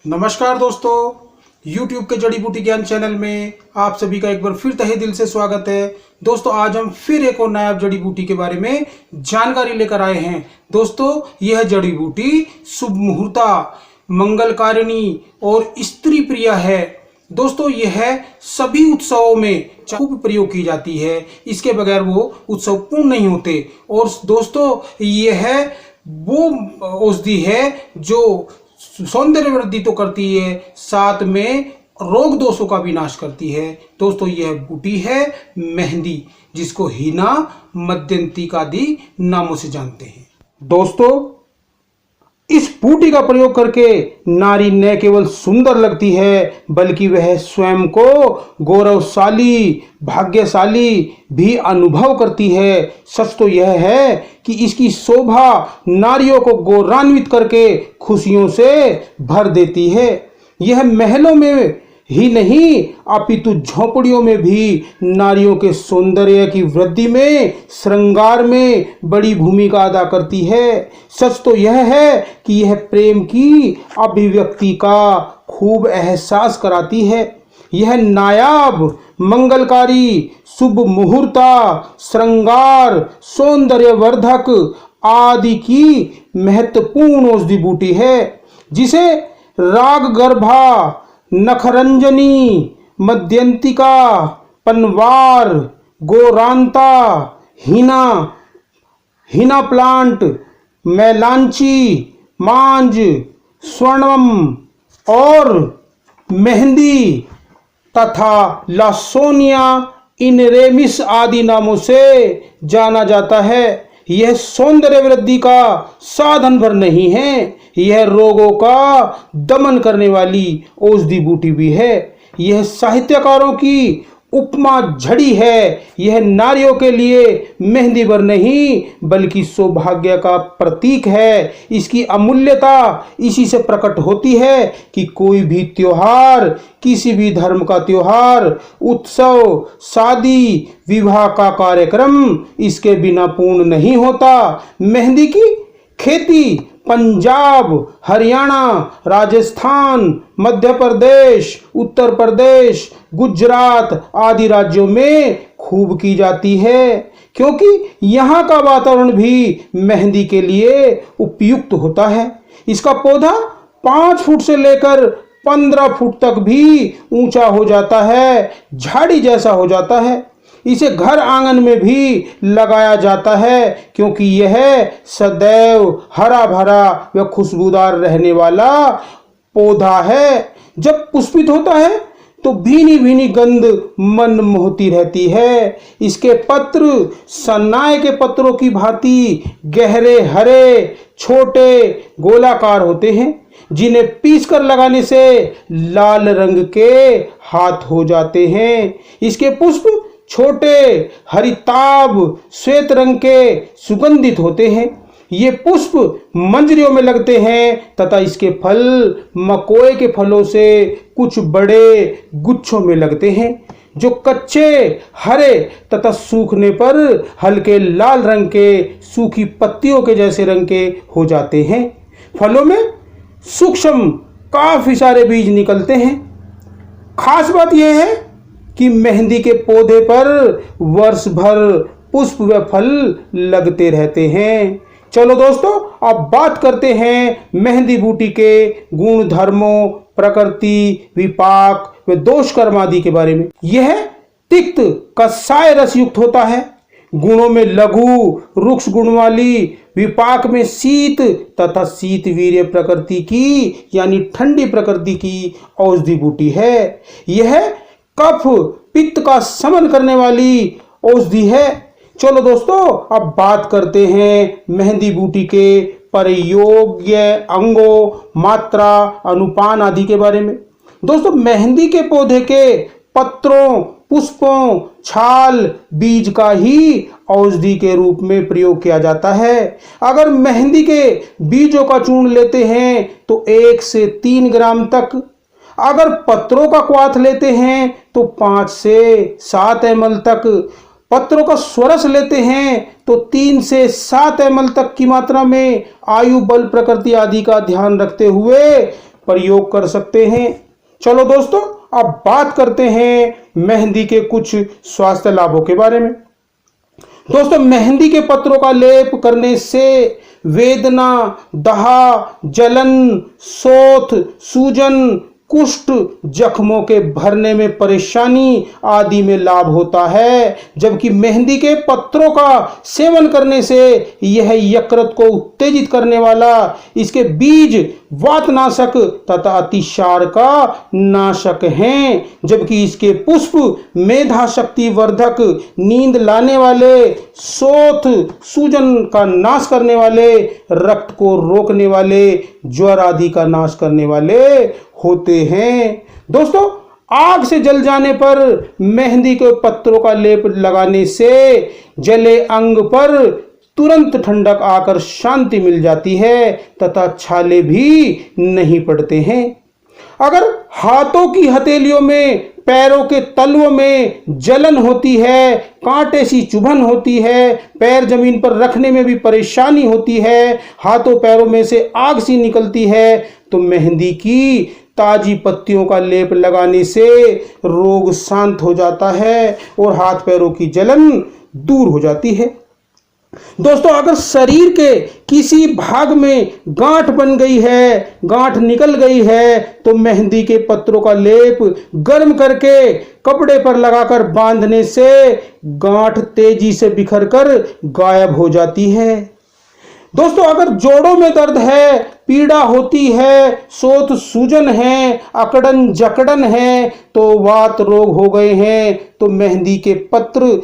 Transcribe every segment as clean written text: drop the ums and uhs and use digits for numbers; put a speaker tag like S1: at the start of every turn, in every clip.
S1: नमस्कार दोस्तों, YouTube के जड़ी बूटी ज्ञान चैनल में आप सभी का एक बार फिर तहे दिल से स्वागत है। दोस्तों, आज हम फिर एक और नया जड़ी बूटी के बारे में जानकारी लेकर आए हैं। दोस्तों, यह जड़ी बूटी शुभ मुहूर्ता, मंगलकारिणी और स्त्री प्रिय है। दोस्तों, यह सभी उत्सवों में खूब प्रयोग की जाती है। इसके बगैर वो उत्सव पूर्ण नहीं होते। और दोस्तों, यह वो औषधि है जो सौंदर्य वृद्धि तो करती है, साथ में रोग दोषों का भी नाश करती है। दोस्तों, यह बूटी है मेहंदी, जिसको हीना, मध्यंतिका आदि नामों से जानते हैं। दोस्तों, इस बूटी का प्रयोग करके नारी न केवल सुंदर लगती है, बल्कि वह स्वयं को गौरवशाली, भाग्यशाली भी अनुभव करती है। सच तो यह है कि इसकी शोभा नारियों को गौरवान्वित करके खुशियों से भर देती है। यह महलों में ही नहीं, अपितु झोपड़ियों में भी नारियों के सौंदर्य की वृद्धि में, श्रृंगार में बड़ी भूमिका अदा करती है। सच तो यह है कि यह प्रेम की अभिव्यक्ति का खूब एहसास कराती है। यह नायाब, मंगलकारी, शुभ मुहूर्ता, श्रृंगार, सौंदर्यवर्धक आदि की महत्वपूर्ण औषधि बूटी है, जिसे राग गर्भा, नखरंजनी, मध्यंतिका, पनवार, गोरांता, हीना प्लांट, मैलांची, मांज, स्वर्णम और मेहंदी तथा लासोनिया इनरेमिस आदि नामों से जाना जाता है। यह सौंदर्य वृद्धि का साधन भर नहीं है, यह रोगों का दमन करने वाली औषधि बूटी भी है। यह साहित्यकारों की उपमा झड़ी है। यह नारियों के लिए मेहंदी भर नहीं, बल्कि सौभाग्य का प्रतीक है। इसकी अमूल्यता इसी से प्रकट होती है कि कोई भी त्योहार, किसी भी धर्म का त्योहार, उत्सव, शादी, विवाह का कार्यक्रम इसके बिना पूर्ण नहीं होता। मेहंदी की खेती पंजाब, हरियाणा, राजस्थान, मध्य प्रदेश, उत्तर प्रदेश, गुजरात आदि राज्यों में खूब की जाती है, क्योंकि यहाँ का वातावरण भी मेहंदी के लिए उपयुक्त होता है। इसका पौधा 5 फुट से लेकर 15 फुट तक भी ऊंचा हो जाता है, झाड़ी जैसा हो जाता है। इसे घर आंगन में भी लगाया जाता है, क्योंकि यह सदैव हरा भरा व खुशबूदार रहने वाला पौधा है। जब पुष्पित होता है तो भीनी भीनी गंध मन मोहती रहती है। इसके पत्र सन्नाए के पत्रों की भांति गहरे हरे, छोटे, गोलाकार होते हैं, जिन्हें पीसकर लगाने से लाल रंग के हाथ हो जाते हैं। इसके पुष्प छोटे, हरिताभ, श्वेत रंग के सुगंधित होते हैं। ये पुष्प मंजरियों में लगते हैं तथा इसके फल मकोए के फलों से कुछ बड़े गुच्छों में लगते हैं, जो कच्चे, हरे तथा सूखने पर हल्के लाल रंग के सूखी पत्तियों के जैसे रंग के हो जाते हैं। फलों में सूक्ष्म काफी सारे बीज निकलते हैं। खास बात यह है कि मेहंदी के पौधे पर वर्ष भर पुष्प व फल लगते रहते हैं। चलो दोस्तों, अब बात करते हैं मेहंदी बूटी के गुण धर्मों, प्रकृति, विपाक व दोषकर्म आदि के बारे में। यह तिक्त कषाय रस युक्त होता है। गुणों में लघु, रुक्ष गुण वाली, विपाक में शीत तथा शीत वीर्य प्रकृति की यानी ठंडी प्रकृति की औषधि बूटी है। यह कफ पित्त का शमन करने वाली औषधि है। चलो दोस्तों, अब बात करते हैं मेहंदी बूटी के प्रयोग्य अंगों, मात्रा, अनुपान आदि के बारे में। दोस्तों, मेहंदी के पौधे के पत्रों, पुष्पों, छाल, बीज का ही औषधि के रूप में प्रयोग किया जाता है। अगर मेहंदी के बीजों का चूर्ण लेते हैं तो 1 से 3 ग्राम तक, अगर पत्रों का क्वाथ लेते हैं तो 5 से 7 ml तक, पत्रों का स्वरस लेते हैं तो 3 से 7 ml तक की मात्रा में आयु, बल, प्रकृति आदि का ध्यान रखते हुए प्रयोग कर सकते हैं। चलो दोस्तों, अब बात करते हैं मेहंदी के कुछ स्वास्थ्य लाभों के बारे में। दोस्तों, मेहंदी के पत्रों का लेप करने से वेदना, दहा, जलन, शोथ, सूजन, कुष्ठ, जख्मों के भरने में परेशानी आदि में लाभ होता है। जबकि मेहंदी के पत्रों का सेवन करने से यह यकृत को उत्तेजित करने वाला, इसके बीज वातनाशक तथा अतिसार का नाशक हैं। जबकि इसके पुष्प मेधा शक्ति वर्धक, नींद लाने वाले, शोथ सूजन का नाश करने वाले, रक्त को रोकने वाले, ज्वर आदि का नाश करने वाले होते हैं। दोस्तों, आग से जल जाने पर मेहंदी के पत्रों का लेप लगाने से जले अंग पर तुरंत ठंडक आकर शांति मिल जाती है तथा छाले भी नहीं पड़ते हैं। अगर हाथों की हथेलियों में, पैरों के तलवों में जलन होती है, कांटे सी चुभन होती है, पैर जमीन पर रखने में भी परेशानी होती है, हाथों पैरों में से आग सी निकलती है, तो मेहंदी की ताजी पत्तियों का लेप लगाने से रोग शांत हो जाता है और हाथ पैरों की जलन दूर हो जाती है। दोस्तों, अगर शरीर के किसी भाग में गांठ बन गई है, गांठ निकल गई है, तो मेहंदी के पत्रों का लेप गर्म करके कपड़े पर लगाकर बांधने से गांठ तेजी से बिखरकर गायब हो जाती है। दोस्तों, अगर जोड़ों में दर्द है, पीड़ा होती है, शोथ सूजन है, अकड़न जकड़न है, तो वात रोग हो गए हैं, तो मेहंदी के पत्र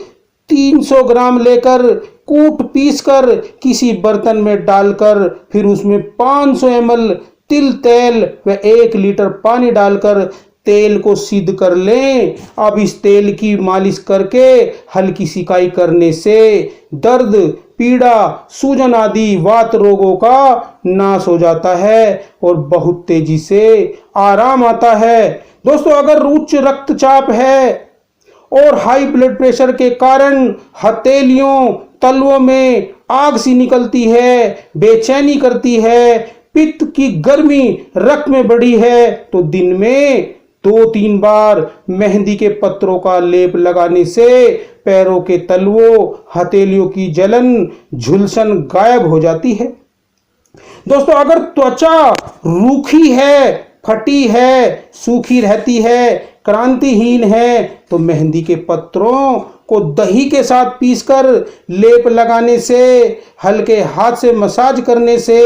S1: 300 ग्राम लेकर कूट पीसकर किसी बर्तन में डालकर फिर उसमें 500 ml तिल तेल व 1 लीटर पानी डालकर तेल को सिद्ध कर लें। अब इस तेल की मालिश करके हल्की सिकाई करने से दर्द, पीड़ा, सूजन आदि वात रोगों का नाश हो जाता है और बहुत तेजी से आराम आता है। दोस्तों, अगर उच्च रक्तचाप है और हाई ब्लड प्रेशर के कारण हथेलियों, तलवों में आग सी निकलती है, बेचैनी करती है, पित्त की गर्मी रक्त में बढ़ी है, तो दिन में 2-3 बार मेहंदी के पत्रों का लेप लगाने से पैरों के तलवों, हथेलियों की जलन, झुलसन गायब हो जाती है। दोस्तों, अगर त्वचा रूखी है, फटी है, सूखी रहती है, क्रांतिहीन है, तो मेहंदी के पत्रों को दही के साथ पीसकर लेप लगाने से, हल्के हाथ से मसाज करने से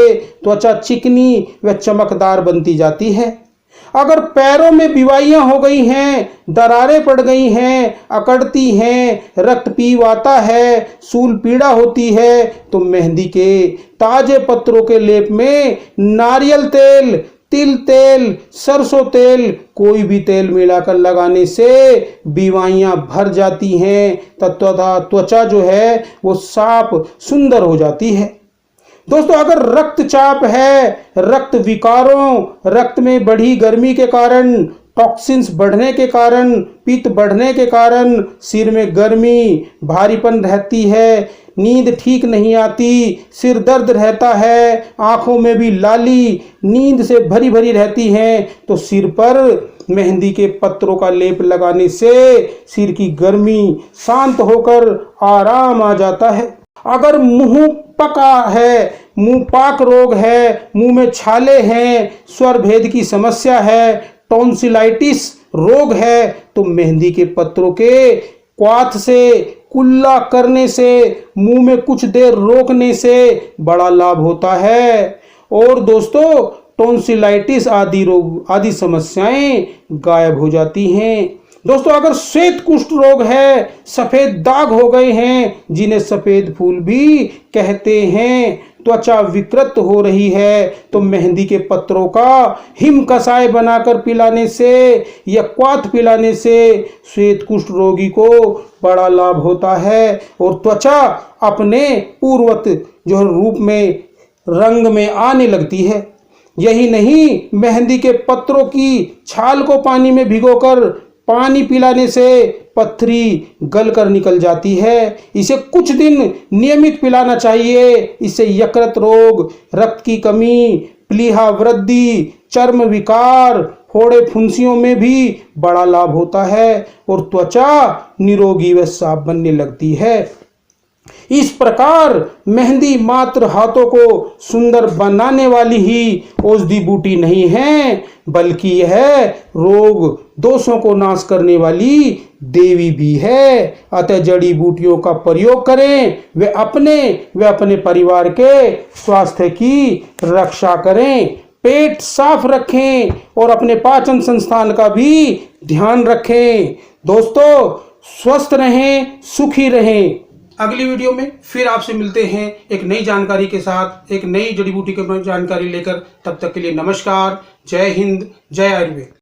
S1: त्वचा चिकनी व चमकदार बनती जाती है। अगर पैरों में बीमारियां हो गई हैं, दरारें पड़ गई हैं, अकड़ती हैं, रक्त पीव आता है, सूल पीड़ा होती है, तो मेहंदी के ताजे पत्रों के लेप में नारियल तेल, तिल तेल, सरसों तेल, कोई भी तेल मिलाकर लगाने से बीमारियां भर जाती हैं तथा त्वचा जो है वो साफ सुंदर हो जाती है। दोस्तों, अगर रक्तचाप है, रक्त विकारों, रक्त में बढ़ी गर्मी के कारण, टॉक्सिन्स बढ़ने के कारण, पित्त बढ़ने के कारण सिर में गर्मी, भारीपन रहती है, नींद ठीक नहीं आती, सिर दर्द रहता है, आंखों में भी लाली, नींद से भरी भरी रहती हैं, तो सिर पर मेहंदी के पत्रों का लेप लगाने से सिर की गर्मी शांत होकर आराम आ जाता है। अगर मुंह पका है, मुंह पाक रोग है, मुंह में छाले हैं, स्वर भेद की समस्या है, टॉन्सिलाइटिस रोग है, तो मेहंदी के पत्रों के क्वाथ से कुल्ला करने से, मुंह में कुछ देर रोकने से बड़ा लाभ होता है। और दोस्तों, टॉन्सिलाइटिस आदि रोग आदि समस्याएं गायब हो जाती हैं। दोस्तों, अगर श्वेत कुष्ठ रोग है, सफेद दाग हो गए हैं, जिन्हें सफेद फूल भी कहते हैं, त्वचा विकृत हो रही है, तो मेहंदी के पत्रों का हिम कसाय बनाकर पिलाने से या क्वाथ पिलाने से श्वेत कुष्ठ रोगी को बड़ा लाभ होता है और त्वचा अपने पूर्वत जो रूप में, रंग में आने लगती है। यही नहीं, मेहंदी के पत्रों की छाल को पानी में भिगोकर पानी पिलाने से पथरी गलकर निकल जाती है। इसे कुछ दिन नियमित पिलाना चाहिए। इससे यकृत रोग, रक्त की कमी, प्लीहा वृद्धि, चर्म विकार, फोड़े फुंसियों में भी बड़ा लाभ होता है और त्वचा निरोगी व साफ बनने लगती है। इस प्रकार मेहंदी मात्र हाथों को सुंदर बनाने वाली ही औषधि बूटी नहीं है, बल्कि यह रोग दोषों को नाश करने वाली देवी भी है। अतः जड़ी बूटियों का प्रयोग करें, वे अपने परिवार के स्वास्थ्य की रक्षा करें, पेट साफ रखें और अपने पाचन संस्थान का भी ध्यान रखें। दोस्तों, स्वस्थ रहें, सुखी रहें। अगली वीडियो में फिर आपसे मिलते हैं एक नई जानकारी के साथ, एक नई जड़ी बूटी की जानकारी लेकर। तब तक के लिए नमस्कार। जय हिंद, जय आयुर्वेद।